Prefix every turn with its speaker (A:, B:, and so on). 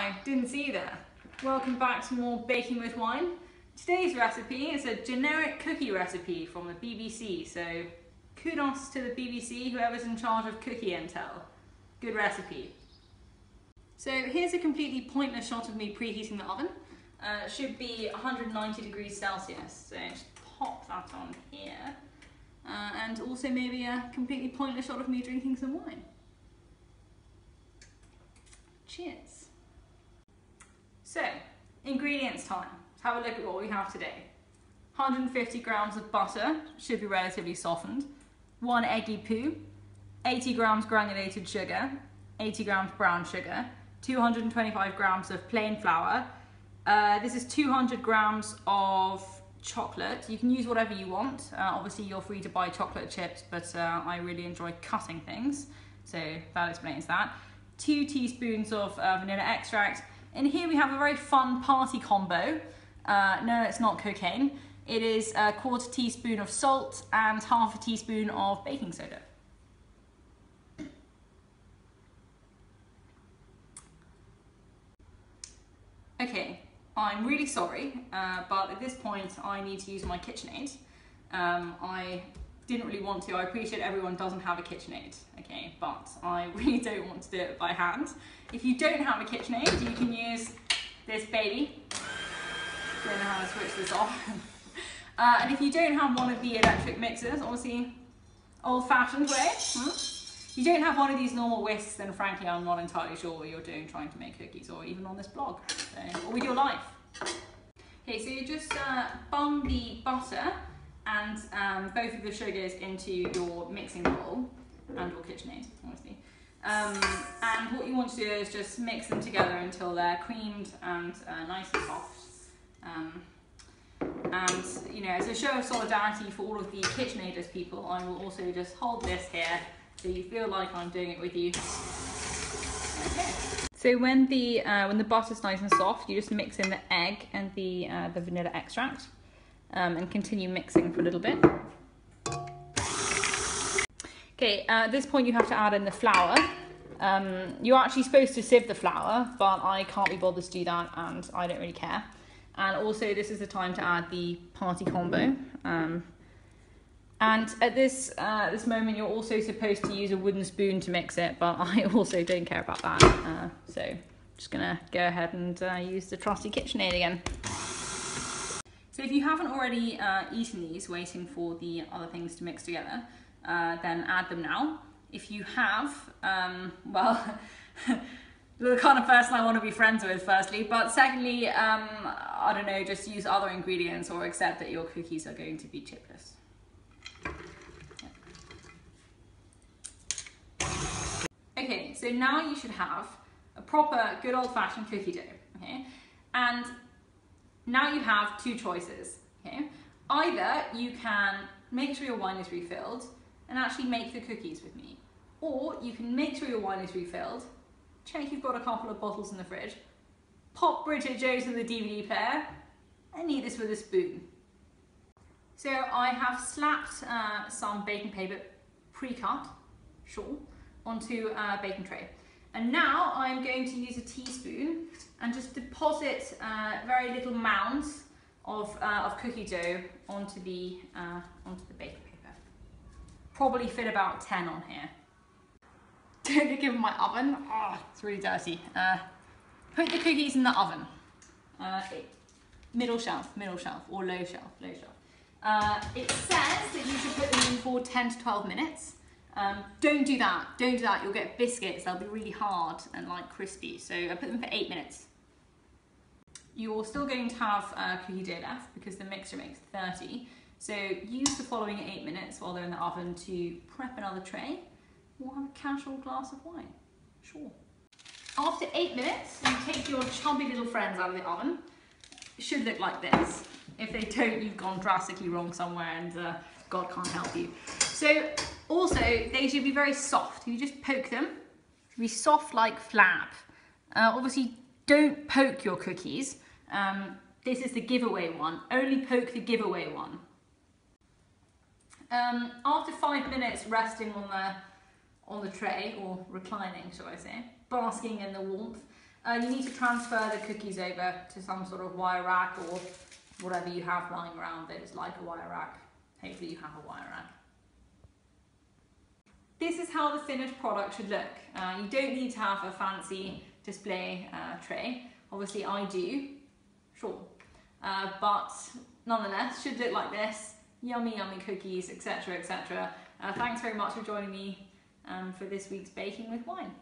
A: Hi, didn't see you there. Welcome back to more Baking with Wine. Today's recipe is a generic cookie recipe from the BBC, so kudos to the BBC, whoever's in charge of cookie intel. Good recipe. So here's a completely pointless shot of me preheating the oven. It should be 190 degrees Celsius, so just pop that on here. And also maybe a completely pointless shot of me drinking some wine. Cheers. So, ingredients time. Let's have a look at what we have today. 150 grams of butter, should be relatively softened. 1 eggy poo. 80 grams granulated sugar. 80 grams brown sugar. 225 grams of plain flour. This is 200 grams of chocolate. You can use whatever you want. Obviously you're free to buy chocolate chips, but I really enjoy cutting things, so that explains that. 2 teaspoons of vanilla extract. And here we have a very fun party combo. No, it's not cocaine. It is a 1/4 teaspoon of salt and 1/2 teaspoon of baking soda. Okay, I'm really sorry, but at this point I need to use my KitchenAid. I didn't really want to. I appreciate everyone doesn't have a KitchenAid, okay, but I really don't want to do it by hand. If you don't have a KitchenAid, you can use this baby. Don't know how to switch this off. And if you don't have one of the electric mixers, obviously old-fashioned way, you don't have one of these normal whisks, then frankly I'm not entirely sure what you're doing trying to make cookies, or even on this blog, or with your life. Okay, so you just bung the butter and both of the sugars into your mixing bowl and your KitchenAid, obviously. And what you want to do is just mix them together until they're creamed and nice and soft. And you know, as a show of solidarity for all of the KitchenAiders people, I will also just hold this here so you feel like I'm doing it with you. Okay. So when the butter's nice and soft, you just mix in the egg and the vanilla extract. And continue mixing for a little bit. Okay, at this point you have to add in the flour. You're actually supposed to sieve the flour, but I can't be bothered to do that and I don't really care. And also this is the time to add the party combo. And at this moment you're also supposed to use a wooden spoon to mix it, but I also don't care about that. So I'm just gonna go ahead and use the trusty KitchenAid again. So if you haven't already eaten these, waiting for the other things to mix together, then add them now. If you have, well, you're the kind of person I want to be friends with, firstly, but secondly, I don't know, just use other ingredients or accept that your cookies are going to be chipless. Okay, so now you should have a proper, good old-fashioned cookie dough, okay? And now you have 2 choices, okay? Either you can make sure your wine is refilled and actually make the cookies with me, or you can make sure your wine is refilled, check you've got a couple of bottles in the fridge, pop Bridget Jones in the DVD player, and eat this with a spoon. So I have slapped some baking paper, pre-cut, sure, onto a baking tray. And now I'm going to use a teaspoon and just deposit very little mounds of cookie dough onto the baking paper. Probably fit about 10 on here. Don't look in my oven. Oh, it's really dirty. Put the cookies in the oven. Middle shelf, or low shelf. It says that you should put them in for 10 to 12 minutes. Don't do that, you'll get biscuits, they'll be really hard and like crispy, so I put them for 8 minutes. You're still going to have cookie dough left because the mixer makes 30, so use the following 8 minutes while they're in the oven to prep another tray or have a casual glass of wine, sure. After 8 minutes, you take your chubby little friends out of the oven. It should look like this. If they don't, you've gone drastically wrong somewhere and God can't help you. So also, they should be very soft. You just poke them. Should be soft like flab. Obviously, don't poke your cookies. This is the giveaway one. Only poke the giveaway one. After 5 minutes resting on the tray, or reclining, shall I say, basking in the warmth, you need to transfer the cookies over to some sort of wire rack or whatever you have lying around that is like a wire rack. Hopefully you have a wire rack. This is how the finished product should look. You don't need to have a fancy display tray. Obviously I do, sure. But nonetheless, should look like this. Yummy, yummy cookies, etc, etc. Thanks very much for joining me for this week's Baking with Wine.